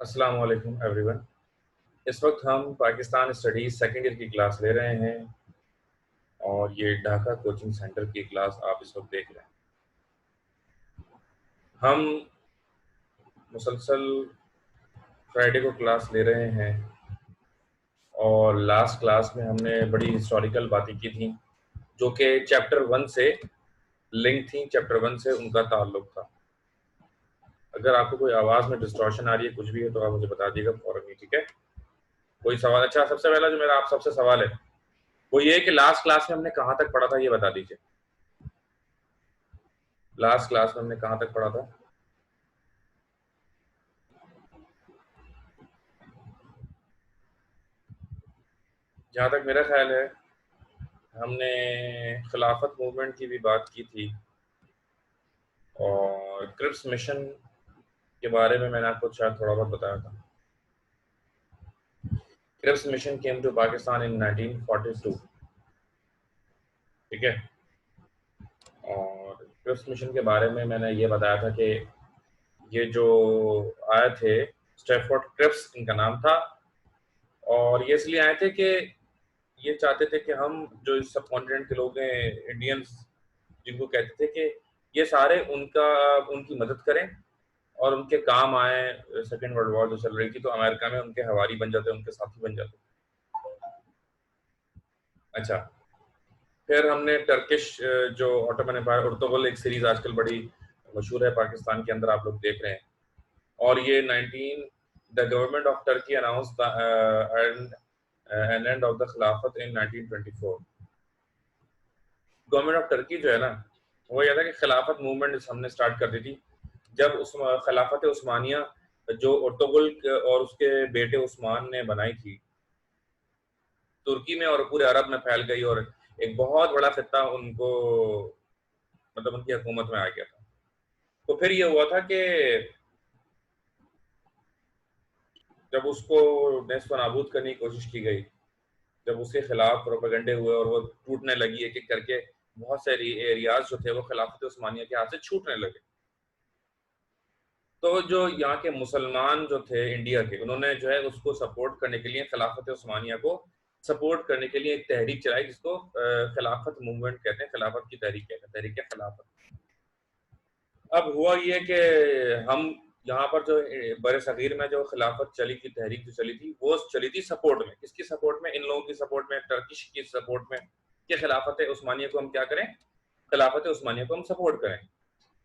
अस्सलाम वालेकुम एवरीवन। इस वक्त हम पाकिस्तान स्टडीज़ सेकेंड ईयर की क्लास ले रहे हैं और ये ढाका कोचिंग सेंटर की क्लास आप इस वक्त देख रहे हैं। हम मुसलसल फ्राइडे को क्लास ले रहे हैं और लास्ट क्लास में हमने बड़ी हिस्टोरिकल बातें की थी जो कि चैप्टर 1 से लिंक थी, चैप्टर 1 से उनका ताल्लुक था। अगर आपको कोई आवाज़ में डिस्टॉर्शन आ रही है, कुछ भी है, तो आप मुझे बता दीजिएगा फौरन ही, ठीक है? कोई सवाल? अच्छा, सबसे पहला जो मेरा आप सबसे सवाल है वो ये है कि लास्ट क्लास में हमने कहाँ तक पढ़ा था, ये बता दीजिए। लास्ट क्लास में हमने कहाँ तक पढ़ा था? जहाँ तक मेरा ख्याल है हमने खिलाफत मूवमेंट की भी बात की थी और क्रिप्स मिशन के बारे में मैंने आपको शायद थोड़ा बहुत बताया था। Cripps mission came to Pakistan in 1942, ठीक है। और क्रिप्स मिशन के बारे में मैंने ये बताया था कि ये जो आए थे, स्टैफोर्ड क्रिप्स इनका नाम था, और ये इसलिए आए थे कि ये चाहते थे कि हम जो इस सब कॉन्टिनेंट के लोग हैं, इंडियंस जिनको कहते थे, कि ये सारे उनकी मदद करें और उनके काम आए। सेकेंड वर्ल्ड वॉर जो चल रही थी तो अमेरिका में उनके हवारी बन जाते, उनके साथी बन जाते। अच्छा, फिर हमने टर्किश जो ऑटोमन एम्पायर, उर्तुगुल एक सीरीज आजकल बड़ी मशहूर है पाकिस्तान के अंदर, आप लोग देख रहे हैं। और ये 19 the government of Turkey announce an end of the Khilafat in 1924। Government of Turkey जो है ना, वो यह था कि खिलाफत मूवमेंट हमने स्टार्ट कर दी थी जब उस खिलाफत उस्मानिया जो उर्तुगुल और उसके बेटे उस्मान ने बनाई थी, तुर्की में और पूरे अरब में फैल गई और एक बहुत बड़ा खित्ता उनको, मतलब उनकी हुकूमत में आ गया था। तो फिर ये हुआ था कि जब उसको नेस्त नाबूद करने की कोशिश की गई, जब उसके खिलाफ प्रोपेगेंडे हुए और वो टूटने लगी एक एक करके, बहुत से एरियाज जो थे वो खिलाफत उस्मानिया के हाथ से छूटने लगे। तो जो यहाँ के मुसलमान जो थे इंडिया के, उन्होंने जो है उसको सपोर्ट करने के लिए, खिलाफत उस्मानिया को सपोर्ट करने के लिए एक तहरीक चलाई जिसको खिलाफत मूवमेंट कहते हैं, खिलाफत की तहरीक कहते हैं, तहरीक खिलाफत। अब हुआ ये कि हम यहाँ पर जो बड़े सगीर में जो खिलाफत चली थी, तहरीक जो चली थी, वो चली थी सपोर्ट में, किसकी सपोर्ट में? इन लोगों की सपोर्ट में, टर्किश की सपोर्ट में, कि खिलाफत उस्मानिया को हम क्या करें, खिलाफत उस्मानिया को हम सपोर्ट करें।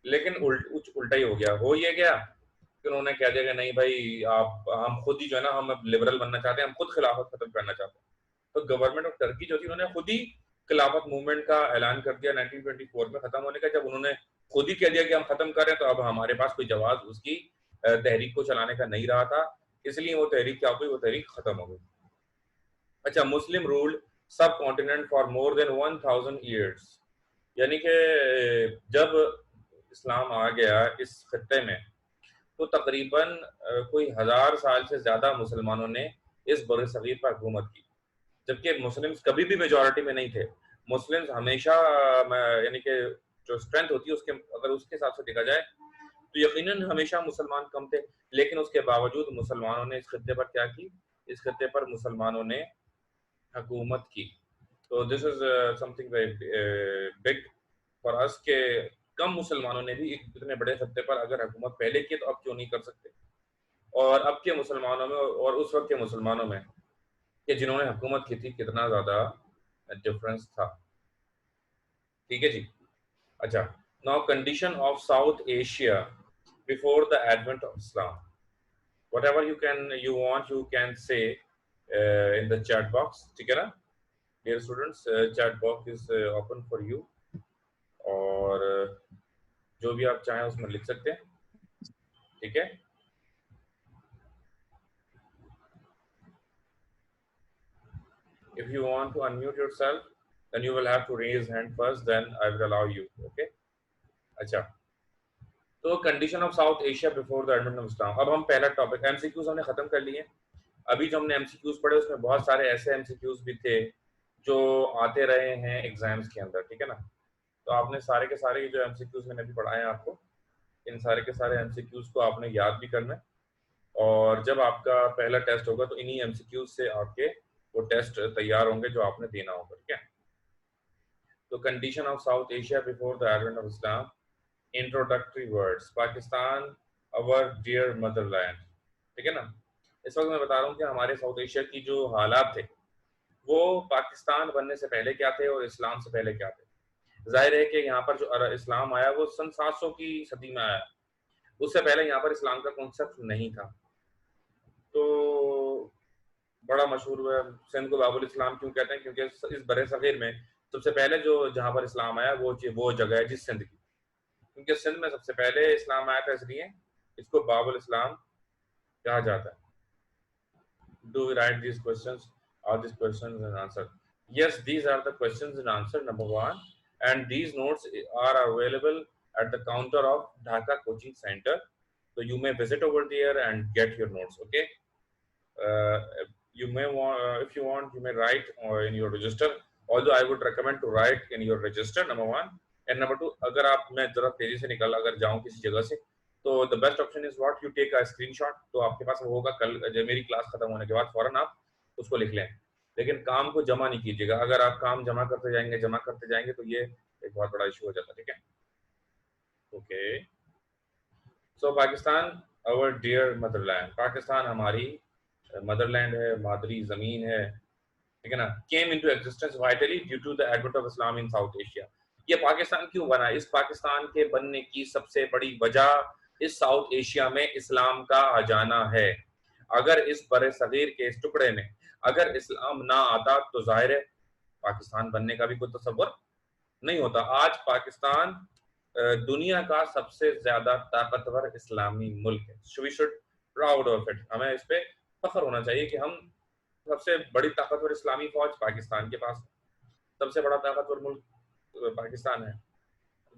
लेकिन उल्टा ही हो गया। हो ये गया कि उन्होंने कह दिया कि नहीं भाई, आप हम खुद ही जो है ना, हम लिबरल बनना चाहते हैं, हम खुद खिलाफत खत्म करना चाहते हैं। तो गवर्नमेंट ऑफ टर्की जो थी, उन्होंने खुद ही खिलाफत मूवमेंट का ऐलान कर दिया 1924 में खत्म होने का। जब उन्होंने खुद ही कह दिया कि हम खत्म कर रहे हैं, तो अब हमारे पास कोई जवाब उसकी तहरीक को चलाने का नहीं रहा था, इसलिए वो तहरीक क्या हो गई, वो तहरीक खत्म हो गई। अच्छा, मुस्लिम रूल्ड सब continent for more than 1000 years, यानी कि जब इस्लाम आ गया इस खत्ते में, तो तकरीबन कोई 1000 साल से ज्यादा मुसलमानों ने इस बर सगीर पर हुकूमत की, जबकि मुस्लिम्स कभी भी मेजोरिटी में नहीं थे। मुस्लिम्स हमेशा यानी कि जो स्ट्रेंथ होती है उसके, अगर उसके हिसाब से देखा जाए तो यकीनन हमेशा मुसलमान कम थे, लेकिन उसके बावजूद मुसलमानों ने इस खत्ते पर क्या की, इस खत्ते पर मुसलमानों ने हुकूमत की। तो this is something very big for us के कम मुसलमानों ने भी एक इतने बड़े खत्ते पर अगर हुकूमत पहले की, तो अब क्यों नहीं कर सकते? और अब के मुसलमानों में और उस वक्त के मुसलमानों में कि जिन्होंने हुकूमत की थी, कितना ज़्यादा डिफरेंस था। ठीक है जी। अच्छा, now condition of South Asia before the advent of Islam. whatever you want you can say in the chat box, ठीक है ना dear students? Chat box is open for you, और जो भी आप चाहें उसमें लिख सकते हैं, ठीक है। If you want to unmute yourself, then you will have to raise hand first, then I will allow you, okay? अच्छा, तो condition of South Asia before the advent of इस्लाम। अब हम पहला टॉपिक, एमसीक्यूज हमने खत्म कर लिए। अभी जो हमने एमसीक्यूज पढ़े उसमें बहुत सारे ऐसे एमसीक्यूज भी थे जो आते रहे हैं एग्जाम्स के अंदर, ठीक है ना। तो आपने सारे के सारे जो एमसीक्यूज मैंने अभी पढ़ाए हैं आपको, इन सारे के सारे एमसीक्यूज को आपने याद भी करना है और जब आपका पहला टेस्ट होगा तो इन्हीं एमसीक्यूज से आपके वो टेस्ट तैयार होंगे जो आपने देना होगा, ठीक है। तो condition of South Asia before the advent of Islam, introductory words, Pakistan our dear motherland, ठीक है ना। इस वक्त मैं बता रहा हूँ कि हमारे साउथ एशिया की जो हालात थे वो पाकिस्तान बनने से पहले क्या थे और इस्लाम से पहले क्या थे। जाहिर है कि यहाँ पर जो इस्लाम आया वो सन 700 की सदी में आया, उससे पहले यहाँ पर इस्लाम का कॉन्सेप्ट नहीं था। तो बड़ा मशहूर है सिंध को बाबुल इस्लाम क्यों कहते हैं, क्योंकि इस बड़े सगीर में सबसे पहले जो जहाँ पर इस्लाम आया वो जगह है जिस सिंध की, क्योंकि सिंध में सबसे पहले इस्लाम आया था, इसलिए इसको बाबुल इस्लाम कहा जाता है। Do we write these questions? Are these questions and answer? Yes, these are the questions and answer number one, and these notes are available at the counter of Dhaka Coaching Center. So you may visit over there and get your notes. Okay. Uh, you may want, if you want, you may write in your register. Although I would recommend to write in your register, number one, and number two, अगर आप मैं जरा तेजी से निकल अगर जाऊं किसी जगह से, तो the best option is what you take a screenshot. तो आपके पास वो होगा कल जब मेरी क्लास खत्म होने के बाद फौरन आप उसको लिख लें, लेकिन काम को जमा नहीं कीजिएगा। अगर आप काम जमा करते जाएंगे तो ये एक बहुत बड़ा इशू हो जाता है, ठीक है। Okay, so Pakistan our dear motherland, Pakistan हमारी मदरलैंड है, मादरी जमीन है, ठीक है ना। Came into existence vitally due to the advent of Islam in South Asia. ये पाकिस्तान क्यों बना? इस पाकिस्तान के बनने की सबसे बड़ी वजह इस साउथ एशिया में इस्लाम का आ जाना है। अगर इस बड़े सगीर के इस टुकड़े में अगर इस्लाम ना आता तो जाहिर है पाकिस्तान बनने का भी कोई तसव्वुर नहीं होता। आज पाकिस्तान दुनिया का सबसे ज्यादा ताकतवर इस्लामी मुल्क है। So we should proud of it, हमें इस पे फख्र होना चाहिए कि हम सबसे बड़ी ताकतवर इस्लामी फौज पाकिस्तान के पास, सबसे बड़ा ताकतवर मुल्क पाकिस्तान है।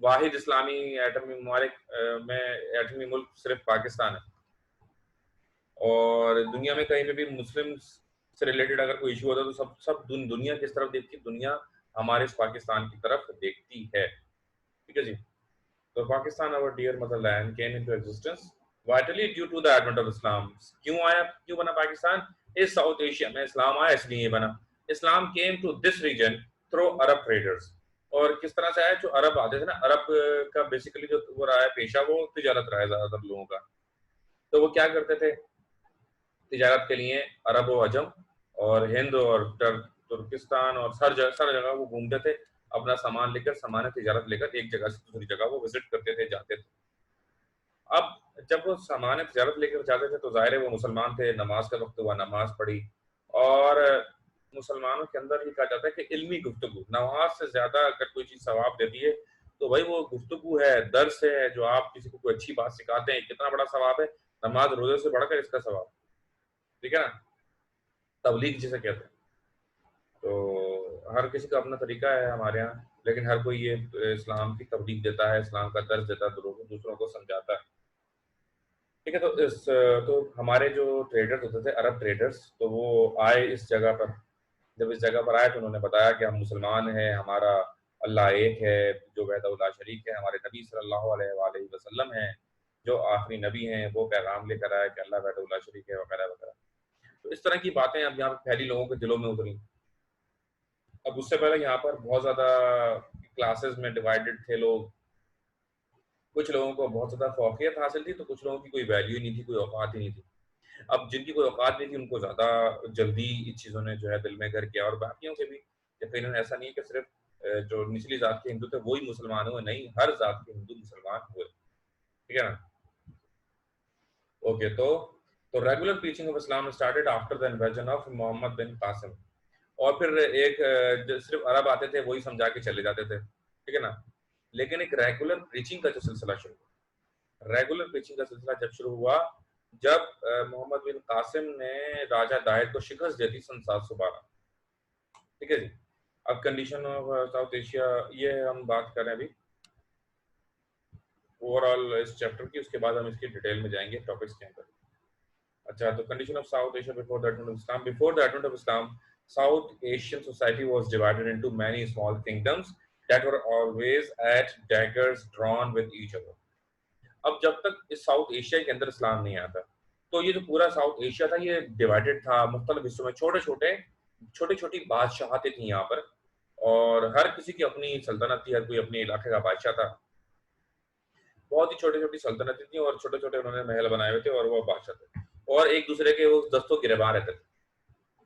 वाहिद इस्लामी एटमी ममालिक में एटमी मुल्क सिर्फ पाकिस्तान है। और दुनिया में कहीं पे भी मुस्लिम से रिलेटेड अगर कोई इशू होता है तो सब दुनिया किस तरफ देखती है? दुनिया हमारे इस पाकिस्तान की तरफ देखती है, ठीक है जी। तो Pakistan our dear motherland came into existence vitally due to the advent of Islam. क्यों आया, क्यों बना पाकिस्तान? इस साउथ एशिया में इस्लाम आया इसलिए बना। Islam came to this region through Arab traders. और किस तरह से आया? जो अरब आते थे ना, अरब का बेसिकली जो वो रहा है पेशा, वो तिजारत रहा है ज्यादातर लोगों का। तो वो क्या करते थे तिजारत के लिए? अरब व अजम और हिंद और तुर्किस्तान और हर जगह वो घूमते थे, अपना सामान लेकर, सामान तिजारत लेकर एक जगह से दूसरी जगह वो विजिट करते थे, जाते थे। अब जब वो सामान तिजारत लेकर जाते थे तो जाहिर है वो मुसलमान थे, नमाज का वक्त हुआ, नमाज पढ़ी। और मुसलमानों के अंदर ये कहा जाता है कि इल्मी गुफ्तगू नमाज से ज्यादा अगर कोई चीज सवाब देती है तो भाई वो गुफ्तगू है, दर्स है, जो आप किसी को कोई अच्छी बात सिखाते हैं, कितना बड़ा सवाब है। नमाज रोजे से बढ़कर इसका सवाब, ठीक है ना। तबलीग जिसे कहते हैं। तो हर किसी का अपना तरीका है हमारे यहाँ, लेकिन हर कोई ये इस्लाम की तबलीग देता है, इस्लाम का दर्ज देता है, दूसरों को समझाता है, ठीक है। तो हमारे जो ट्रेडर्स होते थे, अरब ट्रेडर्स, तो वो आए इस जगह पर। जब इस जगह पर आए तो उन्होंने बताया कि हम मुसलमान हैं, हमारा अल्लाह एक है जो वहदहुल्ला शरीक है, हमारे नबी सल्लल्लाहु अलैहि वसल्लम हैं जो आखिरी नबी हैं, वो पैगाम लेकर आए कि अल्लाह वहदहुल्ला शरीक है, वगैरह वगैरह। तो इस तरह की बातें अब यहाँ पे फैली, लोगों के दिलों में उतरी। अब उससे पहले यहाँ पर बहुत ज्यादा क्लासेस में डिवाइडेड थे लोग। कुछ लोगों को बहुत ज्यादा फौकियत हासिल थी, तो कुछ लोगों की कोई वैल्यू ही नहीं थी, कोई औकात ही नहीं थी। अब जिनकी कोई औकात नहीं थी उनको ज्यादा जल्दी इन चीजों ने जो है दिल में घर किया, और बाकियों के भी यकीनन ऐसा नहीं है कि सिर्फ जो निचली जात के हिंदू थे वही मुसलमान हुए, नहीं, हर जात के हिंदू मुसलमान हुए, ठीक है ना। ओके, तो regular preaching of Islam started after the invasion of Mohammad bin Qasim. और फिर एक जो सिर्फ अरब आते थे वही समझा के चले जाते थे, ठीक है ना। लेकिन एक रेगुलर प्रीचिंग का जो सिलसिला शुरू हुआ, रेगुलर प्रीचिंग का सिलसिला जब शुरू हुआ, जब मोहम्मद बिन कासिम ने राजा दाहिर को शिकस्त दी थी सन 712, ठीक है जी। अब कंडीशन ऑफ साउथ एशिया, ये हम बात कर रहे हैं अभी ओवरऑल इस चैप्टर की, उसके बाद हम इसकी डिटेल में जाएंगे टॉपिक्स के अंदर। अच्छा, तो condition of South Asia before the advent of Islam. Before the advent of Islam, south Asian society was divided into many small kingdoms that were always at daggers drawn with each other। अब जब तक इस south Asia के अंदर इस्लाम नहीं आता, तो ये जो पूरा साउथ एशिया था ये डिवाइडेड था मुख्तलिफ हिस्सों में, छोटे छोटी बादशाहतें थी यहाँ पर, और हर किसी की अपनी सल्तनत थी, हर कोई अपने इलाके का बादशाह था। बहुत ही छोटी छोटी सल्तनतें थी और छोटे छोटे उन्होंने महल बनाए हुए थे और वो बादशाह थे, और एक दूसरे के वो दस्तों गिरबान रहते थे।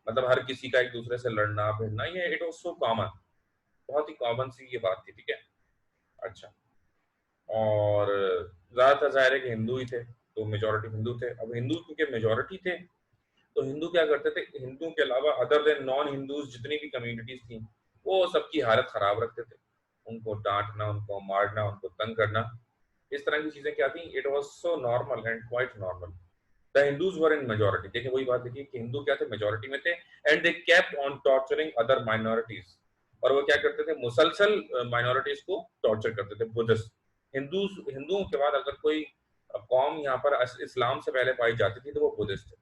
मतलब हर किसी का एक दूसरे से लड़ना भिड़ना, ये इट वाज सो कॉमन, बहुत ही कॉमन सी ये बात थी, ठीक है। अच्छा, और ज्यादातर जाहिर है कि हिंदू ही थे, तो मेजोरिटी हिंदू थे। अब हिंदू क्योंकि मेजोरिटी थे, तो हिंदू क्या करते थे, हिंदू के अलावा अदर देन नॉन हिंदूज जितनी भी कम्युनिटीज थी, वो सबकी हालत खराब रखते थे। उनको डांटना, उनको मारना, उनको तंग करना, इस तरह की चीजें क्या थी, it was so normal and quite normal. The Hindus were in majority, देखिए वही बात देखिए कि हिंदू क्या थे, मेजोरिटी में थे, and they kept on torturing other minorities. और वो क्या करते थे, मुसलसल माइनॉरिटीज को टॉर्चर करते थे, बुद्धिस्ट। हिंदुओं के बाद अगर कोई कौम यहाँ पर इस्लाम से पहले पाई जाती थी तो वो बुद्धिस्ट थे।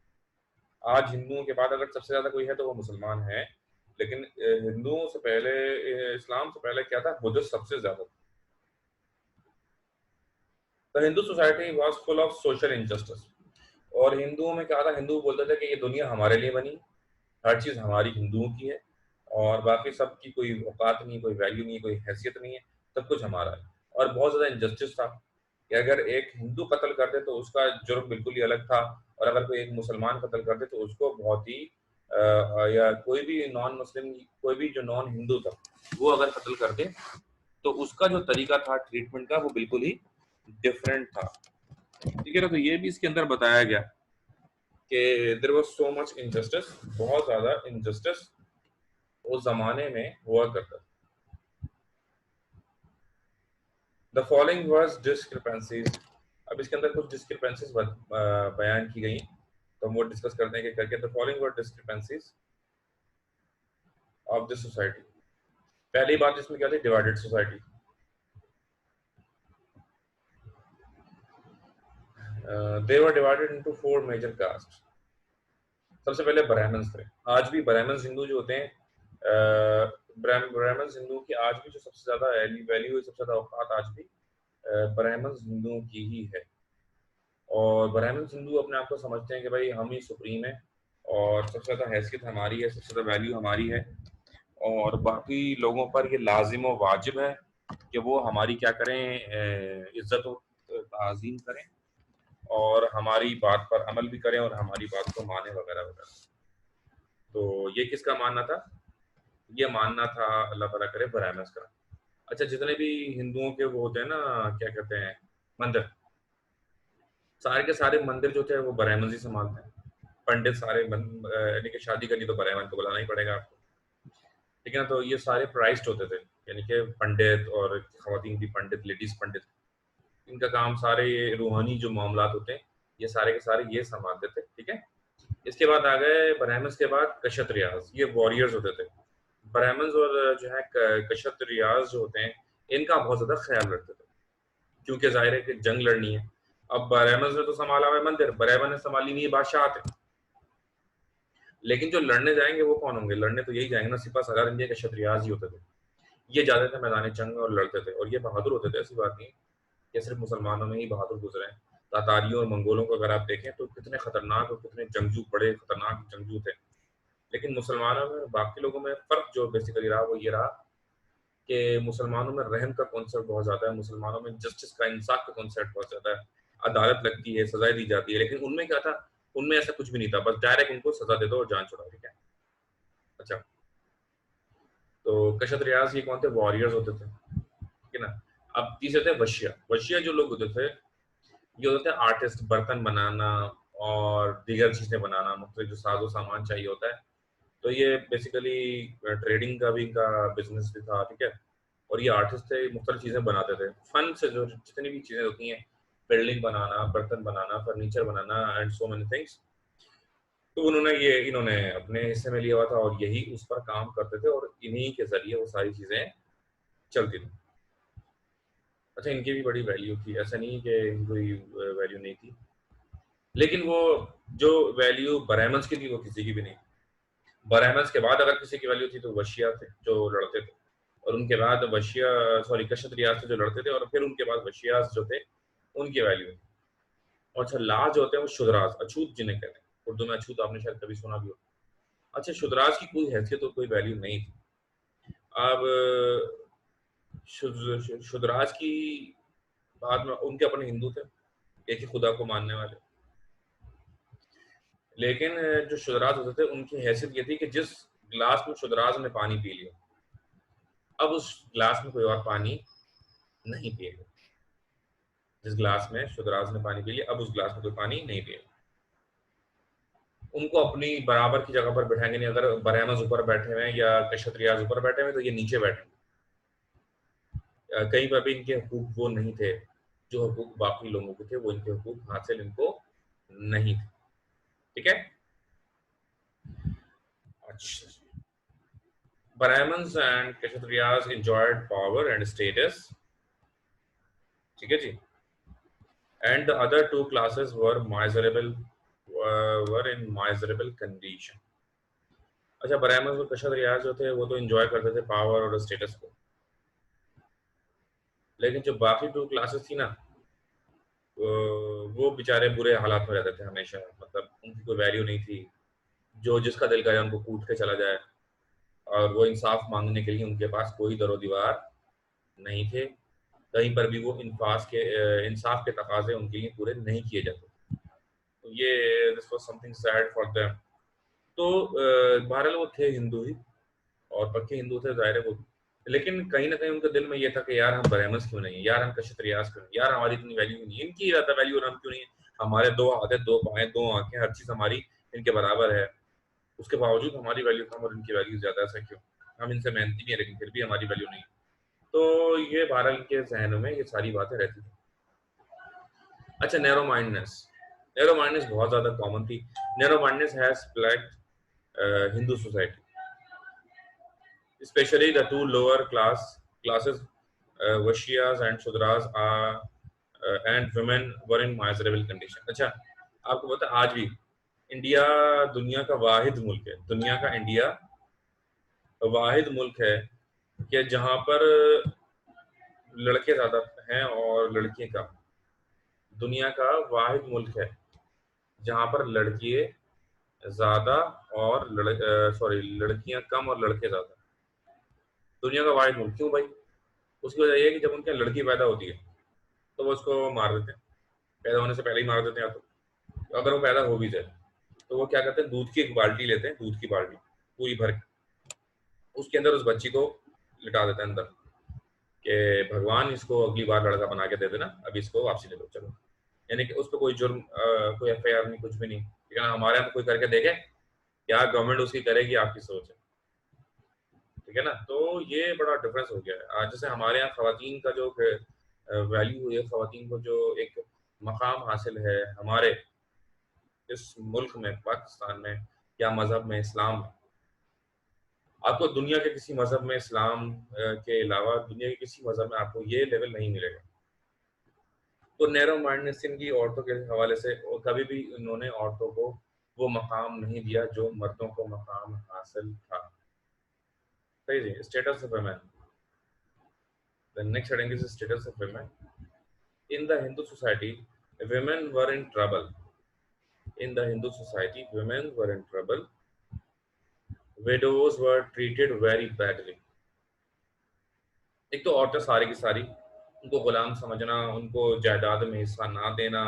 आज हिंदुओं के बाद अगर सबसे ज्यादा कोई है तो वो मुसलमान है, लेकिन हिंदुओं से पहले, इस्लाम से पहले क्या था, बुद्धिस्ट सबसे ज्यादा। The Hindu society was full of social injustice. और हिंदुओं में क्या था, हिंदू बोलते थे कि ये दुनिया हमारे लिए बनी, हर चीज हमारी हिंदुओं की है, और बाकी सबकी कोई औकात नहीं, कोई वैल्यू नहीं, कोई हैसियत नहीं है, सब कुछ हमारा है। और बहुत ज्यादा इनजस्टिस था कि अगर एक हिंदू कत्ल कर दे तो उसका जुर्म बिल्कुल ही अलग था, और अगर कोई एक मुसलमान कत्ल कर दे तो उसको बहुत ही या कोई भी नॉन मुस्लिम, कोई भी जो नॉन हिंदू था वो अगर कत्ल कर दे तो उसका जो तरीका था ट्रीटमेंट का वो बिल्कुल ही डिफरेंट था, ठीक है ना। तो ये भी इसके अंदर बताया गया कि there was so much injustice, बहुत ज्यादा इनजस्टिस उस जमाने में हुआ करता था। द फॉलोइंग वर्स डिस्क्रिपेंसीज, अब इसके अंदर कुछ डिस्क्रिपेंसीज बयान की गई, तो हम वो डिस्कस करते हैं कि करके। The following were discrepancies of this society. पहली बात इसमें क्या थी, divided society. They were divided into four major caste. सबसे पहले ब्राह्मण्स थे। आज भी ब्राह्मण्स हिंदू जो होते हैं, ब्राह्मण्स हिंदू की आज भी जो सबसे ज्यादा वैल्यू है, सबसे ज्यादा औकात आज भी ब्राह्मण्स हिंदुओं की ही है। और ब्राह्मण्स हिंदू अपने आप को समझते हैं कि भाई हम ही सुप्रीम है, और सबसे ज्यादा हैसियत हमारी है, सबसे ज्यादा वैल्यू हमारी है, और बाकी लोगों पर ये लाजिम और वाजिब है कि वो हमारी क्या करें, इज्जत और ताज़ीम करें, और हमारी बात पर अमल भी करें, और हमारी बात को माने, वगैरह वगैरह। तो ये किसका मानना था, ये मानना था अल्लाह ताला करे ब्राह्मण्स का। अच्छा, जितने भी हिंदुओं के वो होते हैं ना, क्या कहते हैं, मंदिर, सारे के सारे मंदिर जो थे वो ब्राह्मण ही संभालते हैं। पंडित सारे यानी कि शादी करनी तो ब्राह्मण को बुलाना ही पड़ेगा आपको, ठीक है ना। तो ये सारे प्राइस्ड होते थे, यानी कि पंडित और खवातीन भी पंडित, लेडीज पंडित, इनका काम सारे ये रूहानी जो मामलात होते हैं ये सारे के सारे ये संभालते थे, ठीक है। इसके बाद आ गए ब्राह्मण्स के बाद कशत्रियाज, ये वॉरियर्स होते थे। ब्राह्मण्स और जो है कशत्रियाज जो होते हैं, इनका बहुत ज्यादा ख्याल रखते थे, क्योंकि जाहिर है कि जंग लड़नी है। अब ब्राह्मण्स ने तो संभाला हुआ है मंदिर, ब्राह्मण ने संभाली नहीं है बादशाह, लेकिन जो लड़ने जाएंगे वो कौन होंगे, लड़ने तो यही जाएंगे ना, सिपा सलार इंडिया के क्षत्रियाज ही होते थे। ये जाते थे मैदान जंग में और लड़ते थे, और ये बहादुर होते थे, ऐसी बात नहीं कि सिर्फ मुसलमानों में ही बहादुर गुजरे हैं। तातारियों और मंगोलों को अगर आप देखें तो कितने खतरनाक और कितने जंगजू, बड़े खतरनाक जंगजू थे। लेकिन मुसलमानों में, बाकी लोगों में फर्क जो बेसिकली रहा वो ये रहा कि मुसलमानों में रहम का कॉन्सेप्ट बहुत ज्यादा है, मुसलमानों में जस्टिस का, इंसाफ का कॉन्सेप्ट बहुत ज्यादा है, अदालत लगती है, सजाएं दी जाती है। लेकिन उनमें क्या था, उनमें ऐसा कुछ भी नहीं था, बस डायरेक्ट उनको सजा दे दो और जान छुड़ा, ठीक है। अच्छा, तो कशत रियाज ये कौन थे, वॉरियर्स होते थे, ठीक है ना। अब तीसरे थे वशिया। वशिया जो लोग होते थे, ये होते थे आर्टिस्ट, बर्तन बनाना और दीगर चीजें बनाना, मतलब जो साजो सामान चाहिए होता है, तो ये बेसिकली ट्रेडिंग का भी इनका बिजनेस भी था, ठीक है। और ये आर्टिस्ट थे, मुख्तलिफ चीजें बनाते थे, फन से जो जितनी भी चीजें होती हैं, बिल्डिंग बनाना, बर्तन बनाना, फर्नीचर बनाना, एंड सो मेनी थिंग्स, तो इन्होंने अपने हिस्से में लिया हुआ था, और यही उस पर काम करते थे, और इन्हीं के जरिए वो सारी चीजें चलती थी। अच्छा, इनकी भी बड़ी वैल्यू थी, ऐसा नहीं कि इनकी कोई वैल्यू नहीं थी, लेकिन वो जो वैल्यू ब्राह्मण्स की थी वो किसी की भी नहीं। ब्राह्मण्स के बाद अगर किसी की वैल्यू थी तो वशिया थे जो लड़ते थे, और उनके बाद वशिया, सॉरी, कशत रियाज थे जो लड़ते थे, और फिर उनके बाद वशियाज जो थे उनकी वैल्यू थी। और अच्छा लाज होते हैं वो शुद्राज, अछूत जिन्हें कहते हैं, उर्दू में अछूत आपने शायद कभी सुना भी हो। अच्छा शुद्राज की कोई हैसियत और कोई वैल्यू नहीं थी। अब शुद्राज की बाद में उनके अपने हिंदू थे, एक ही खुदा को मानने वाले, लेकिन जो शुद्राज होते थे उनकी हैसियत ये थी कि जिस गिलास में शुद्राज ने पानी पी लिया, अब उस गिलास में कोई और पानी नहीं पिएगा। जिस गिलास में शुद्राज ने पानी पी लिया, अब उस गिलास में कोई पानी नहीं पिएगा। उनको अपनी बराबर की जगह पर बैठाएंगे नहीं। अगर बरहमस ऊपर बैठे हुए हैं या कशत-रियाज ऊपर बैठे हुए हैं तो ये नीचे बैठे। कहीं पर भी इनके हकूक वो नहीं थे जो हकूक बाकी लोगों के थे, वो इनके हकूक हासिल इनको नहीं थे। ठीक है। अच्छा, Brahmins and Kshatriyas enjoyed power and status. ठीक है जी। And the other two classes were in miserable condition. अच्छा ब्राह्मण और क्षत्रियास जो थे वो तो एंजॉय करते थे पावर और स्टेटस को, लेकिन जो बाकी टू क्लासेस थी ना, वो बेचारे बुरे हालात में रहते थे हमेशा। मतलब उनकी कोई वैल्यू नहीं थी। जो जिसका दिल करे उनको कूट के चला जाए, और वो इंसाफ मांगने के लिए उनके पास कोई दरो दीवार नहीं थे। कहीं पर भी वो इंसाफ के तकाजे उनके लिए पूरे नहीं किए जाते। तो ये this was something sad for them. तो बहरहाल वो थे हिंदू ही, और पक्के हिंदू थे ज़ाहिर है वो। लेकिन कहीं न कहीं उनके दिल में ये था कि यार हम ब्राह्मण्स क्यों नहीं है, यार हम कशत-रियाज़ क्यों नहीं, यार हमारी इतनी वैल्यू नहीं है, इनकी ज़्यादा वैल्यू और हम क्यों नहीं है। हमारे 2 हाथ हैं, 2 पाँव हैं, 2 आँखें, हर चीज़ हमारी इनके बराबर है। उसके बावजूद हमारी वैल्यू कम और इनकी वैल्यू ज़्यादा, ऐसा क्यों? हम इनसे मेहनती भी हैं लेकिन फिर भी हमारी वैल्यू नहीं है। तो ये बहरहाल इनके ज़हनों में ये सारी बातें रहती थी। अच्छा नैरो माइंडनेस, नैरो माइंडनेस बहुत ज़्यादा कॉमन थी। Narrow mindness has plagued Hindu society, especially the two lower classes, Vaishyas and Shudras and women were in miserable condition. अच्छा आपको पता है आज भी इंडिया दुनिया का वाहिद मुल्क है, दुनिया का इंडिया वाहिद मुल्क है कि जहाँ पर लड़के ज्यादा हैं और लड़कियां कम। दुनिया का वाहिद मुल्क है जहाँ पर लड़कियां ज्यादा और लड़कियां कम और लड़के ज्यादा। दुनिया का वाहिद मुल्क क्यों भाई? उसकी वजह यह है कि जब उनके यहाँ लड़की पैदा होती है तो वो उसको मार देते हैं, पैदा होने से पहले ही मार देते हैं। या तो अगर वो पैदा हो भी जाए तो वो क्या करते हैं, दूध की एक बाल्टी लेते हैं, दूध की बाल्टी पूरी भर के, उसके अंदर उस बच्ची को लिटा देते हैं अंदर, कि भगवान इसको अगली बार लड़का बना के दे देना, अभी इसको वापसी ले लो चलो। यानी कि उस पर कोई जुर्म, कोई एफआईआर नहीं, कुछ भी नहीं। लेकिन हमारे यहाँ कोई करके देखे, क्या गवर्नमेंट उसकी करेगी, आपकी सोच है। ठीक है ना। तो ये बड़ा डिफरेंस हो गया है। जैसे हमारे यहाँ खवातीन का जो वैल्यू है, खवातीन को जो एक मकाम हासिल है हमारे इस मुल्क में, पाकिस्तान में, या मजहब में, इस्लाम में, आपको दुनिया के किसी मजहब में, इस्लाम के अलावा दुनिया के किसी मजहब में आपको ये लेवल नहीं मिलेगा। तो नैरो माइंडनेस की औरतों के हवाले से, और कभी भी उन्होंने औरतों को वो मकाम नहीं दिया जो मर्दों को मकाम हासिल था। सही जी। Status of women, the next heading is status of women in the Hindu society. women were in trouble in the Hindu society, women were in trouble, widows were treated very badly। एक तो औरतें सारी की सारी, उनको गुलाम समझना, उनको जायदाद में हिस्सा ना देना,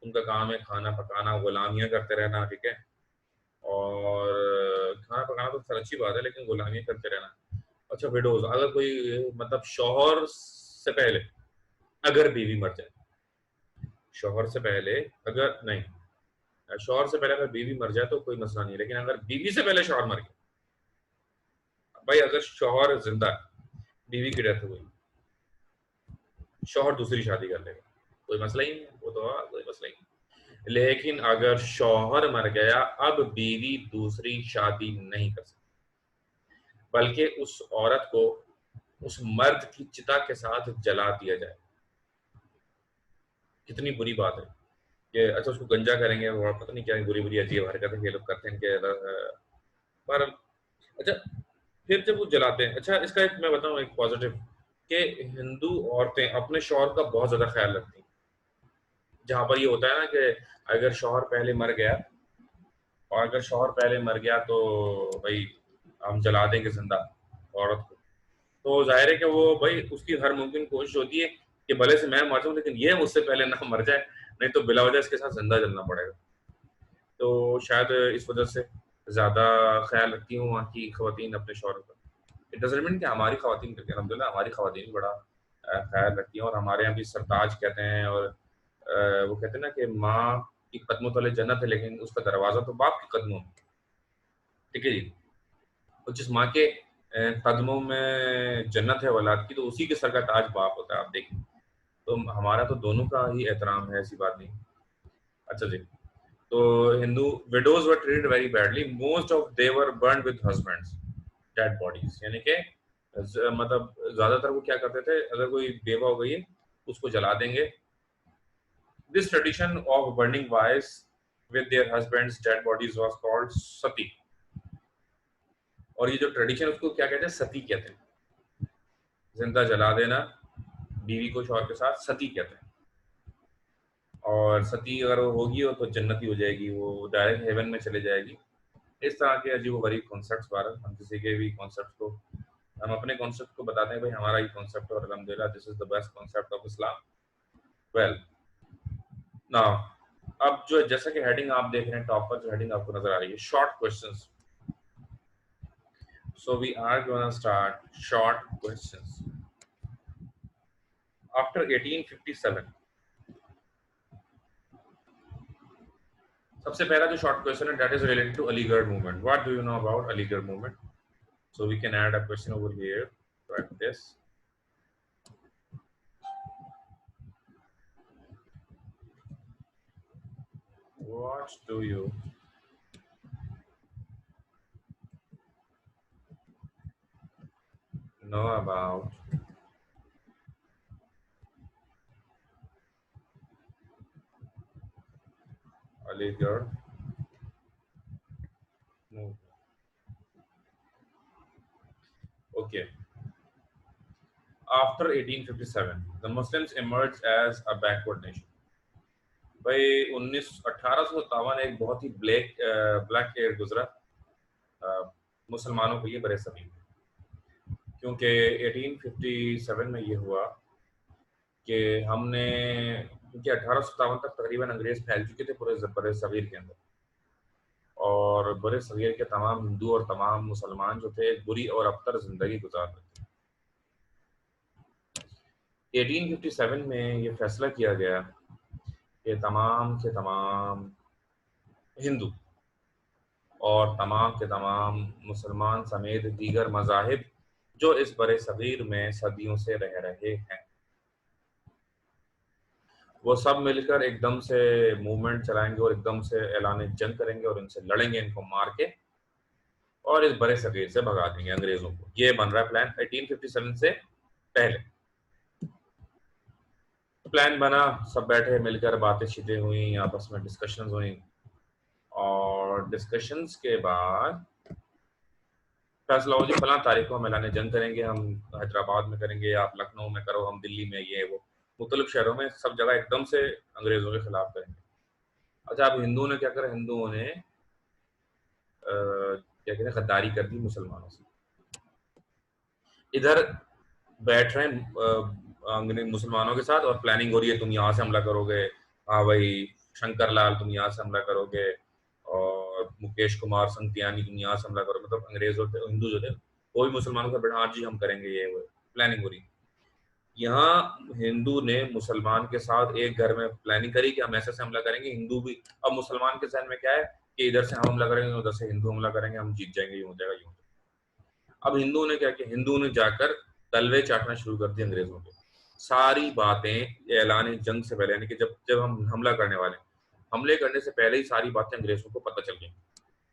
उनका काम है खाना पकाना, गुलामियां करते रहना। ठीक है। और खाना पकाना तो सर अच्छी बात है, लेकिन गुलामियां करते रहना। अच्छा विडोज, अगर कोई मतलब शौहर से पहले अगर बीवी मर जाए, शौहर से पहले अगर नहीं, शौहर से पहले अगर बीवी मर जाए तो कोई मसला नहीं, लेकिन अगर बीवी से पहले शौहर मर गया, भाई अगर शौहर जिंदा है, बीवी की डेथ हुई, शौहर दूसरी शादी कर लेगा, कोई मसला ही नहीं है, वो तो कोई मसला ही नहीं। लेकिन अगर शौहर मर गया, अब बीवी दूसरी शादी नहीं कर सकती, बल्कि उस औरत को उस मर्द की चिता के साथ जला दिया जाए। कितनी बुरी बात है कि अच्छा उसको गंजा करेंगे, और पता नहीं क्या बुरी बुरी अजीब हरकतें ये लोग करते हैं इनके पर। अच्छा फिर जब वो जलाते हैं, अच्छा इसका एक मैं बताऊं एक पॉजिटिव, कि हिंदू औरतें अपने शौहर का बहुत ज्यादा ख्याल रखती हैं। जहाँ पर ये होता है ना कि अगर शौहर पहले मर गया, और अगर शौहर पहले मर गया तो भाई हम जला देंगे जिंदा औरत को। तो जाहिर है कि वो भाई उसकी हर मुमकिन कोशिश होती है कि भले से मैं मर जाऊं लेकिन ये मुझसे पहले ना मर जाए, नहीं तो बिला वजह इसके साथ जिंदा जलना पड़ेगा। तो शायद इस वजह से ज्यादा ख्याल रखती हूँ वहाँ की खवातीन अपने शौहर का। इट डजंट मीन कि हमारी खवातीन करती हैं, अल्हम्दुलिल्लाह हमारी खवातीन भी बड़ा ख्याल रखती हैं, और हमारे यहाँ भी सरताज कहते हैं, और वो कहते हैं ना कि माँ की कदमों तले जन्नत है लेकिन उसका दरवाजा तो बाप के कदमों में। ठीक है जी। और जिस माँ के कदमों में जन्नत है औलाद की, तो उसी के सर का ताज बाप होता है, आप देखिए। तो हमारा तो दोनों का ही एहतराम है, ऐसी बात नहीं। अच्छा जी। तो Hindu widows were treated very badly, most of they were burned with husbands dead bodies, यानी कि मतलब ज्यादातर वो क्या करते थे, अगर कोई बेवा हो गई है उसको जला देंगे। This tradition of burning wifes with their husbands dead bodies was called sati. और ये जो ट्रेडिशन उसको क्या कहते हैं, सती कहते हैं। जिंदा जला देना बीवी को शौहर के साथ, सती कहते हैं। और सती अगर वो होगी हो तो जन्नती हो जाएगी, वो डायरेक्ट हेवन में चले जाएगी। इस तरह के अजीब गरीब कॉन्सेप्ट भारत, हम किसी के भी कॉन्सेप्ट को, हम अपने कॉन्सेप्ट को बताते हैं भाई हमारा ही कॉन्सेप्ट है और अल्हम्दुलिल्लाह this is the best concept of Islam. Well now, अब जो जैसा कि हेडिंग आप देख रहे हैं, टॉप पर जो हेडिंग आपको नजर आ रही है, short questions. So we are gonna start short questions. After 1857, सबसे पहला जो शॉर्ट क्वेश्चन है that is related to Aligarh movement. What do you know about Aligarh movement? So we can add a question over here like this. What do you know about Aligarh movement? Okay. After 1857, the Muslims emerged as a backward nation. भाई 1857 एक बहुत ही black year गुजरा मुसलमानों के लिए बड़े सभी, क्योंकि 1857 में ये हुआ कि हमने, क्योंकि 1857 तक तकरीबन अंग्रेज फैल चुके थे पूरे बड़े सगीर के अंदर, और बड़े सगीर के तमाम हिंदू और तमाम मुसलमान जो थे एक बुरी और अबतर जिंदगी गुजार रहे थे। 1857 में ये फैसला किया गया कि तमाम के तमाम हिंदू और तमाम के तमाम मुसलमान समेत दीगर मज़ाहिब जो इस बड़े सगीर में सदियों से रह रहे हैं, वो सब मिलकर एकदम से मूवमेंट चलाएंगे और एकदम से ऐलान जंग करेंगे और इनसे लड़ेंगे, इनको मार के, और इस बड़े सगीर से भगा देंगे अंग्रेजों को। ये बन रहा है प्लान 1857 से पहले। प्लान बना, सब बैठे मिलकर, बातें चीतें हुई, आपस में डिस्कशंस हुई, और डिस्कशंस के बाद फैसला हो जी फला तारीख को हम ऐलान जंग करेंगे, हम हैदराबाद में करेंगे, आप लखनऊ में करो, हम दिल्ली में, ये वो मुख्तलिफ शहरों में सब जगह एकदम से अंग्रेजों के खिलाफ करेंगे। अच्छा, अब हिंदुओं ने क्या करा, हिंदुओं ने क्या कहते हैं गद्दारी कर दी मुसलमानों से। इधर बैठ रहे हैं मुसलमानों के साथ और प्लानिंग हो रही है, तुम यहाँ से हमला करोगे, हाँ भाई शंकर लाल तुम यहाँ से हमला करोगे, और मुकेश कुमार संतियानी तुम यहाँ से हमला करोगे, मतलब अंग्रेज जो थे, हिंदू जो थे, वो भी मुसलमानों से बैठा, हाँ जी हम करेंगे, ये वो प्लानिंग हो रही। यहाँ हिंदू ने मुसलमान के साथ एक घर में प्लानिंग करी कि हम ऐसे से हमला करेंगे, हिंदू भी, अब मुसलमान के जहन में क्या है कि इधर से हम हमला करेंगे, उधर से हिंदू हमला करेंगे, हम जीत जाएंगे, यूं हो जाएगा, यूं। अब हिंदुओं ने क्या किया, हिंदुओं ने जाकर तलवे चाटना शुरू कर दिए अंग्रेजों के। सारी बातें ऐलान जंग से पहले, यानी कि जब जब हम हमला करने वाले, हमले करने से पहले ही सारी बातें अंग्रेजों को पता चल गई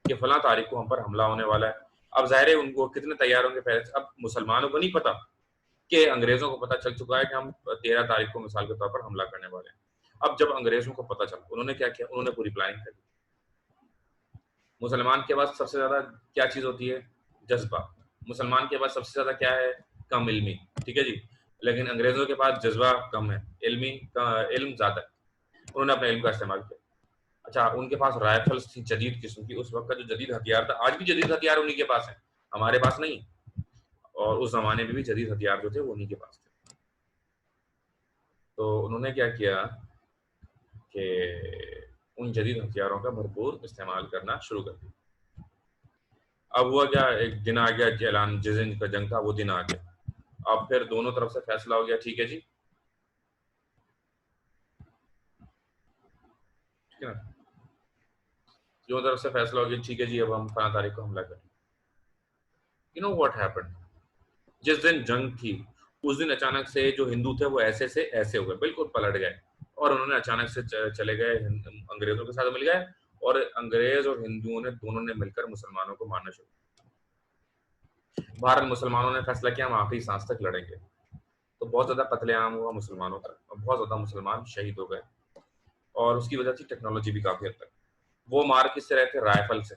कि फला तारीख को हम पर हमला होने वाला है। अब जाहिर है उनको कितने तैयार होंगे पहले से। अब मुसलमानों को नहीं पता कि अंग्रेजों को पता चल चुका है कि हम 13 तारीख को मिसाल के तौर पर हमला करने वाले हैं। अब जब अंग्रेजों को पता चला, उन्होंने क्या किया, उन्होंने पूरी प्लानिंग करी। मुसलमान के पास सबसे ज्यादा क्या चीज होती है, जज्बा। मुसलमान के पास सबसे ज्यादा क्या है, कम इल्मी, ठीक है जी। लेकिन अंग्रेजों के पास जज्बा कम है, इल्म ज्यादा है। उन्होंने अपने इल्म का इस्तेमाल किया। अच्छा, उनके पास राइफल्स थी जदीद किस्म की, उस वक्त का जो जदीद हथियार था, आज भी जदीद हथियार उन्हीं के पास है, हमारे पास नहीं। और उस जमाने में भी जदीद हथियार जो थे वो उन्हीं के पास थे। तो उन्होंने क्या किया कि उन जदीद हथियारों का भरपूर इस्तेमाल करना शुरू कर दिया। अब हुआ क्या, एक दिन आ गया, ऐलान जिस दिन का जंग था वो दिन आ गया। अब फिर दोनों तरफ से फैसला हो गया, ठीक है जी, ठीक है ना, दोनों तरफ से फैसला हो गया, ठीक है जी, अब हम 15 तारीख को हमला करें। यू नो व्हाट हैपेंड, जिस दिन जंग थी उस दिन अचानक से जो हिंदू थे वो ऐसे से ऐसे हो गए, बिल्कुल पलट गए, और उन्होंने अचानक से चले गए अंग्रेजों के साथ मिल गए, और अंग्रेज और हिंदुओं ने दोनों ने मिलकर मुसलमानों को मारना शुरू। भारत मुसलमानों ने फैसला किया हम आखिरी सांस तक लड़ेंगे। तो बहुत ज्यादा कत्लेआम हुआ मुसलमानों का, और बहुत ज्यादा मुसलमान शहीद हो गए, और उसकी वजह थी टेक्नोलॉजी भी काफी हद तक। वो मार किससे रहे थे, राइफल से।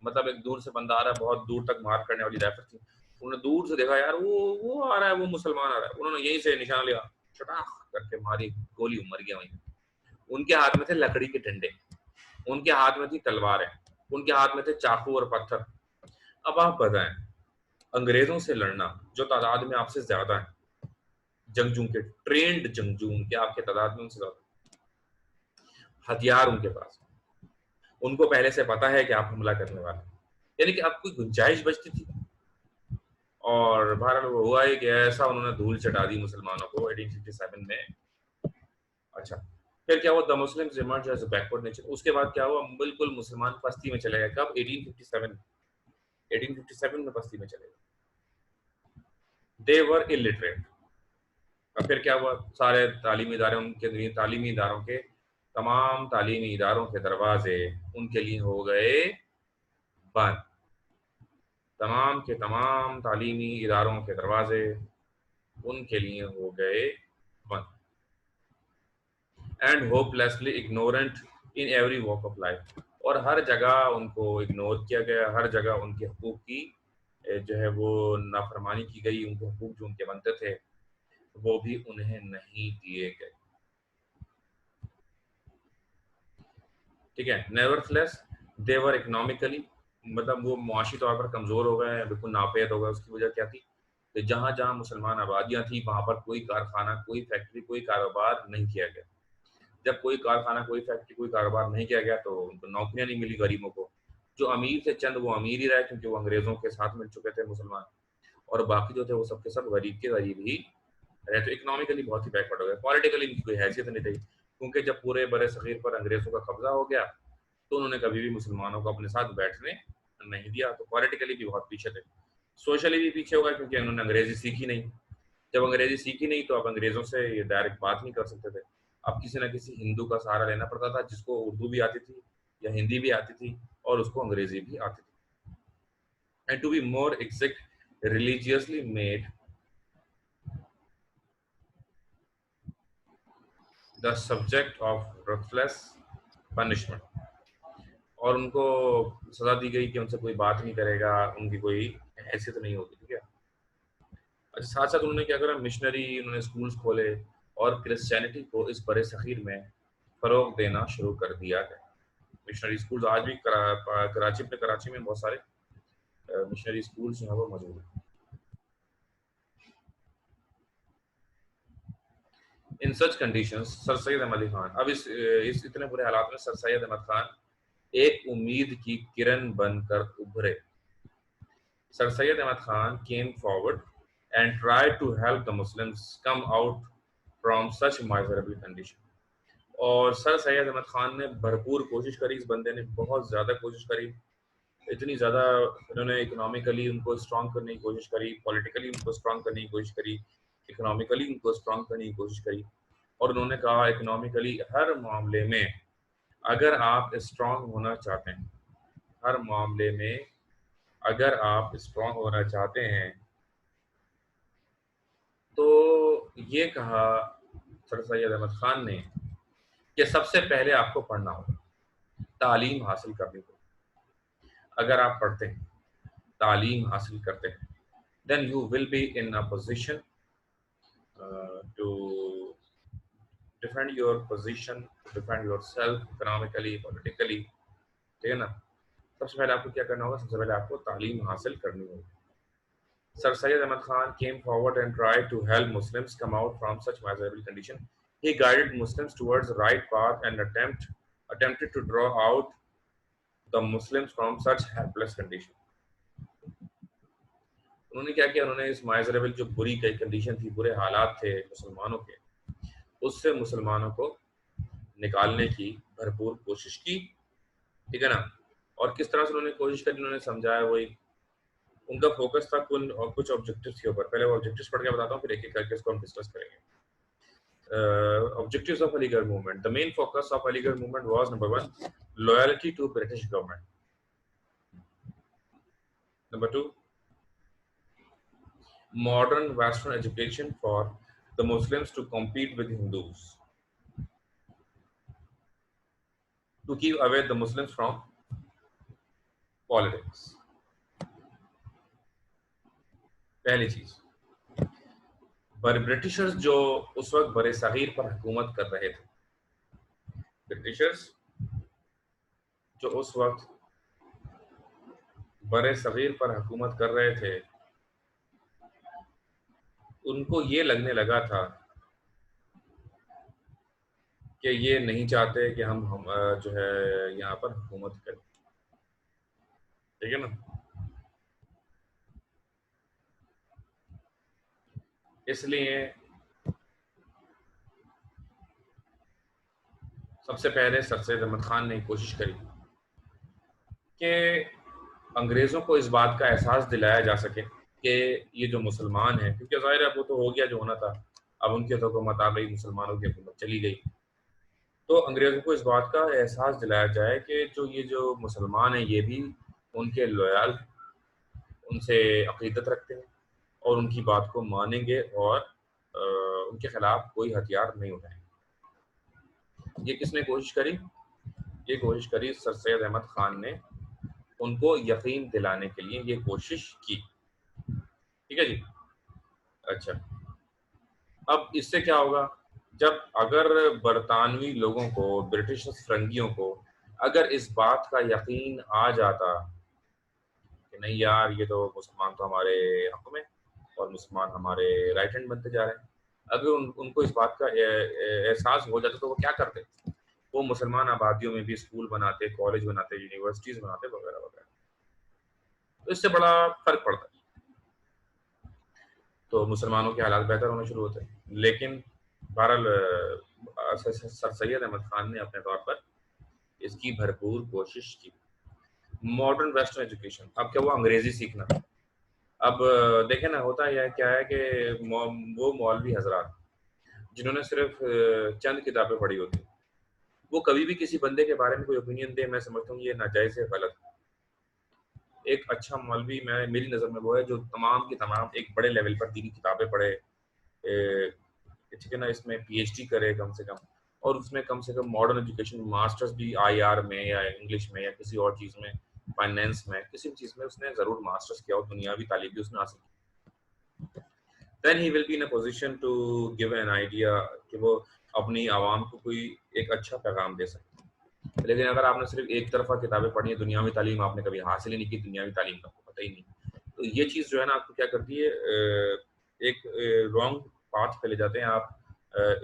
मतलब एक दूर से बंदा आ रहा है, बहुत दूर तक मार करने वाली राइफल थी, उन्होंने दूर से देखा, यार वो आ रहा है, वो मुसलमान आ रहा है, उन्होंने यहीं से निशाना लिया, चटाक करके मारी, गोली मर गया वहीं। उनके हाथ में थे लकड़ी के डंडे, उनके हाथ में थी तलवारें, उनके हाथ में थे चाकू और पत्थर। अब आप बताएं, अंग्रेजों से लड़ना जो तादाद में आपसे ज्यादा है, जंगजू के ट्रेंड जंगजू उनके आपके तादाद में उनसे ज्यादा, हथियार उनके पास, उनको पहले से पता है कि आप हमला करने वाले हैं, यानी कि अब कोई गुंजाइश बचती थी। और भारत में हुआ ही कि ऐसा उन्होंने धूल चटा दी मुसलमानों को 1857 में। अच्छा, फिर क्या हुआ, the Muslims emerge as a backward nation. उसके बाद क्या हुआ, बिल्कुल मुसलमान पस्ती में चले गए। कब, 1857, 1857 में पस्ती में चले गए, दे वर इलिटरेट। अब फिर क्या हुआ, सारे तालीमी इदारे उनके, तालीमी इदारों के, तमाम तालीमी इदारों के दरवाजे उनके लिए हो गए बंद, तमाम के तमाम तालीमी इदारों के दरवाजे उनके लिए हो गए बंद, and hopelessly ignorant in every walk of life. और हर जगह उनको इग्नोर किया गया, हर जगह उनके हकूक की जो है वो नाफरमानी की गई, उनको हकूक जो उनके बनते थे वो भी उन्हें नहीं दिए गए। ठीक है, नेवरथलेस दे वर इकोनॉमिकली, मतलब वो मुआशी तौर पर कमजोर हो गए, बिल्कुल नापेद हो गए। उसकी वजह क्या थी कि जहां जहां मुसलमान आबादियां थी वहां पर कोई कारखाना, कोई फैक्ट्री, कोई कारोबार नहीं किया गया। जब कोई कारखाना, कोई फैक्ट्री, कोई कारोबार नहीं किया गया तो उनको नौकरियां नहीं मिली गरीबों को। जो अमीर थे चंद वो अमीर ही रहे क्योंकि वो अंग्रेजों के साथ मिल चुके थे मुसलमान, और बाकी जो थे वो सबके सब गरीब के गरीब ही रहे। तो इकोनॉमिकली बहुत ही बैकवर्ड हो गए, पॉलिटिकली इनकी कोई हैसियत नहीं थी, क्योंकि जब पूरे बड़े सगीर पर अंग्रेजों का कब्जा हो गया तो उन्होंने कभी भी मुसलमानों को अपने साथ बैठने नहीं दिया। तो पॉलिटिकली भी बहुत पीछे थे, सोशली भी पीछे हो गए क्योंकि उन्होंने अंग्रेजी सीखी नहीं। जब अंग्रेजी सीखी नहीं तो अब अंग्रेजों से ये डायरेक्ट बात नहीं कर सकते थे। अब किसी न किसी हिंदू का सहारा लेना पड़ता था जिसको उर्दू भी आती थी या हिंदी भी आती थी और उसको अंग्रेजी भी आती थी। And to be more exact, religiously made the subject of ruthless punishment. और उनको सजा दी गई कि उनसे कोई बात नहीं करेगा, उनकी कोई हैसियत नहीं होगी। ठीक है, अच्छा, साथ साथ उन्होंने क्या करा, मिशनरी, उन्होंने स्कूल्स खोले और क्रिश्चियनिटी को इस बड़े सखीर में फरोग देना शुरू कर दिया है। मिशनरी स्कूल्स आज भी कराची में बहुत सारे मिशनरी स्कूल्स यहाँ पर मौजूद हैं। In such conditions sir Syed Ahmad Ali Khan, अब इस इतने बुरे हालात में सर सैयद अहमद खान एक उम्मीद की किरण बनकर उभरे। Sir Syed Ahmad Khan came forward and tried to help the Muslims come out from such miserable condition। और सर सैयद अहमद खान ने भरपूर कोशिश करी, इस बंदे ने बहुत ज़्यादा कोशिश करी, इतनी ज़्यादा उन्होंने इकोनॉमिकली उनको स्ट्रॉन्ग करने की कोशिश करी, पॉलिटिकली उनको स्ट्रॉन्ग करने की कोशिश करी, इकोनॉमिकली उनको स्ट्रॉन्ग करने की कोशिश करी। और उन्होंने कहा इकोनॉमिकली हर मामले में अगर आप स्ट्रॉन्ग होना चाहते हैं, हर मामले में अगर आप स्ट्रॉन्ग होना चाहते हैं, तो ये कहा सर सैयद अहमद खान ने कि सबसे पहले आपको पढ़ना होगा, तालीम हासिल करनी होगी। अगर आप पढ़ते हैं, तालीम हासिल करते हैं, then you will be in a position to defend your position, defend your self economically, politically, ठीक है ना। सबसे पहले आपको क्या करना होगा, सबसे पहले आपको तालीम हासिल करनी होगी। Sir Syed Ahmad Khan came forward and tried to help Muslims come out from such miserable condition. He guided Muslims towards the right path and attempted to draw out the Muslims from such helpless condition. उन्होंने क्या किया, उन्होंने इस miserable जो बुरी condition थी, बुरे हालात थे मुसलमानों के, उससे मुसलमानों को निकालने की भरपूर कोशिश की, ठीक है ना। और किस तरह से उन्होंने कोशिश करी, उन्होंने समझाया, वही उनका फोकस था कुछ ऑब्जेक्टिव्स के ऊपर। पहले वो ऑब्जेक्टिव्स पढ़ के बताता हूँ, फिर एक एक करके इसको हम डिस्कस करेंगे। Objectives of Aligarh movement. The main focus of Aligarh movement was number 1, loyalty to British government. Number 2, modern Western education for the Muslims to compete with Hindus, to keep away the Muslims from politics. पहली चीज, पर Britishers जो उस वक्त बरे सगीर पर हुकूमत कर रहे थे, ब्रिटिशर्स जो उस वक्त बरे सगीर पर हुकूमत कर रहे थे, उनको ये लगने लगा था कि ये नहीं चाहते कि हम जो है यहाँ पर हुकूमत करें, ठीक है ना। इसलिए सबसे पहले सर सैयद अहमद खान ने कोशिश करी कि अंग्रेज़ों को इस बात का एहसास दिलाया जा सके कि ये जो मुसलमान हैं, क्योंकि ज़ाहिर है वो तो हो गया जो होना था, अब उनकी तो हुकूमत आ गई, मुसलमानों की हुकूमत चली गई, तो अंग्रेज़ों को इस बात का एहसास दिलाया जाए कि जो ये जो मुसलमान हैं ये भी उनके लॉयल, उनसे अक़ीदत रखते हैं और उनकी बात को मानेंगे और उनके खिलाफ कोई हथियार नहीं उठाएंगे। ये किसने कोशिश करी? ये कोशिश करी सर सैयद अहमद खान ने उनको यकीन दिलाने के लिए ये कोशिश की, ठीक है जी। अच्छा, अब इससे क्या होगा, जब अगर बरतानवी लोगों को, ब्रिटिश फिरंगियों को अगर इस बात का यकीन आ जाता कि नहीं यार ये तो मुसलमान तो हमारे हक में और मुसलमान हमारे राइट हैंड बनते जा रहे हैं, अगर उनको इस बात का एहसास हो जाता तो वो क्या करते, वो मुसलमान आबादियों में भी स्कूल बनाते, कॉलेज बनाते, यूनिवर्सिटीज बनाते वगैरह वगैरह। तो इससे बड़ा फर्क पड़ता है, तो मुसलमानों के हालात बेहतर होने शुरू होते हैं। लेकिन बहरहाल सर सैयद अहमद खान ने अपने तौर पर इसकी भरपूर कोशिश की। मॉडर्न वेस्टर्न एजुकेशन, अब क्या वो अंग्रेजी सीखना, अब देखें ना, होता यह क्या है कि वो मौलवी हजरात जिन्होंने सिर्फ चंद किताबें पढ़ी होती, वो कभी भी किसी बंदे के बारे में कोई ओपिनियन दे, मैं समझता हूँ ये नाजायज है, गलत। एक अच्छा मौलवी मैं मेरी नज़र में वो है जो तमाम की तमाम एक बड़े लेवल पर दीनी किताबें पढ़े, ठीक है ना, इसमें पीएचडी करे कम से कम, और उसमें कम से कम मॉडर्न एजुकेशन मास्टर्स भी आईआर में या इंग्लिश में या किसी और चीज़ में, फाइनेंस में, किसी भी चीज़ में उसने ज़रूर मास्टर्स किया हो, दुनियावी तालीम भी उसने हासिल की। Then he will be in a position to give an idea कि वो अपनी आवाम को कोई एक अच्छा पैगाम दे सकते। लेकिन अगर आपने सिर्फ एक तरफा किताबें पढ़ी है, दुनियावी तालीम आपने कभी हासिल ही नहीं की, दुनियावी तालीम का आपको पता ही नहीं, तो ये चीज़ जो है ना आपको क्या करती है, एक रॉन्ग पाथ पे ले जाते हैं आप।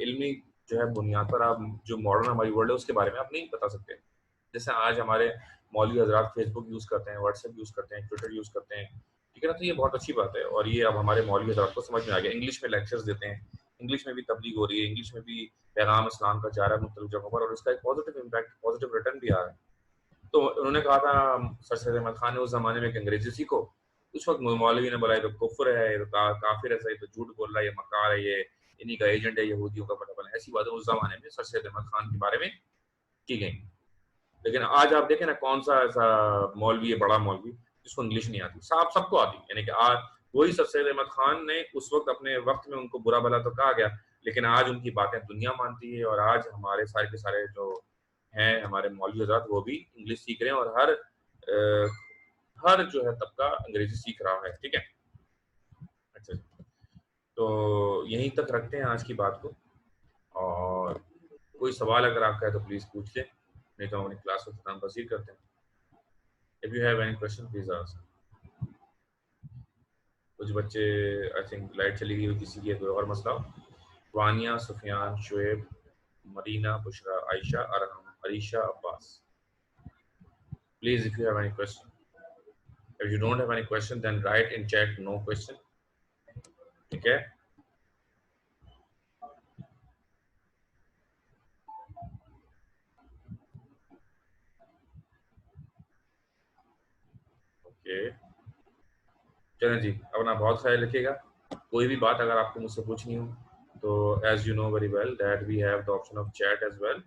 इल्मी जो है बुनियाद पर आप जो मॉडर्न हमारी वर्ल्ड है उसके बारे में आप नहीं बता सकते। जैसे आज हमारे मौलवी हजरात फेसबुक यूज़ करते हैं, व्हाट्सएप यूज़ करते हैं, ट्विटर यूज़ करते हैं, ठीक है ना, तो ये बहुत अच्छी बात है और ये अब हमारे मौलवी हजरात को समझ में आ गया। इंग्लिश में लेक्चर्स देते हैं, इंग्लिश में भी तबलीग हो रही है, इंग्लिश में भी पैगाम इस्लाम का जा रहा है मुख्तलिफ जगहों पर और इसका एक पॉजिटिव इम्पैक्ट, पॉजिटिव रिटर्न भी आ रहा है। तो उन्होंने कहा था सर सैयद अहमद खान ने उस ज़माने में कि अंग्रेजी सीखो, उस वक्त मौलवी ने बोला ये तो कुफ्र है, ये तो काफिर है, ये तो झूठ बोल रहा है, ये मकार है, ये इन्हीं का एजेंट है, यहूदियों का बड़ा बड़ा। ऐसी बातें उस ज़माने में सर सैयद अहमद खान के बारे में की गई। लेकिन आज आप देखें ना, कौन सा ऐसा मौलवी है, बड़ा मौलवी, जिसको इंग्लिश नहीं आती, साफ सबको आती, यानी कि आज वही सर सैयद अहमद खान ने उस वक्त अपने वक्त में उनको बुरा भला तो कहा गया, लेकिन आज उनकी बातें दुनिया मानती है और आज हमारे सारे के सारे जो हैं हमारे मौलवी हजरात वो भी इंग्लिश सीख रहे हैं और हर जो है तबका अंग्रेजी सीख रहा है, ठीक है। अच्छा, तो यहीं तक रखते हैं आज की बात को और कोई सवाल अगर आपका है तो प्लीज़ पूछ लें, नहीं तो हम अपनी क्लास को इख्तिताम पसीर करते हैं। If you have any question please ask. कुछ बच्चे, आई थिंक लाइट चली गई किसी की, कोई और मसला हो? Vaniya, Sufiyan, Shoaib, Marina, Bushra, Ayesha, Arham, Arisha, Abbas. Please, if you have any question. If you don't have any question, then write in chat no question. ठीक है? ओके, चलें जी, अपना बहुत ख्याल रखिएगा। कोई भी बात अगर आपको मुझसे पूछनी हो तो as you know very well that we have the option of chat as well.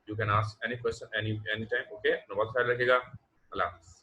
You can ask any question anytime. Okay, अपना बहुत ख्याल रखिएगा। अल्लाह हाफ़िज़।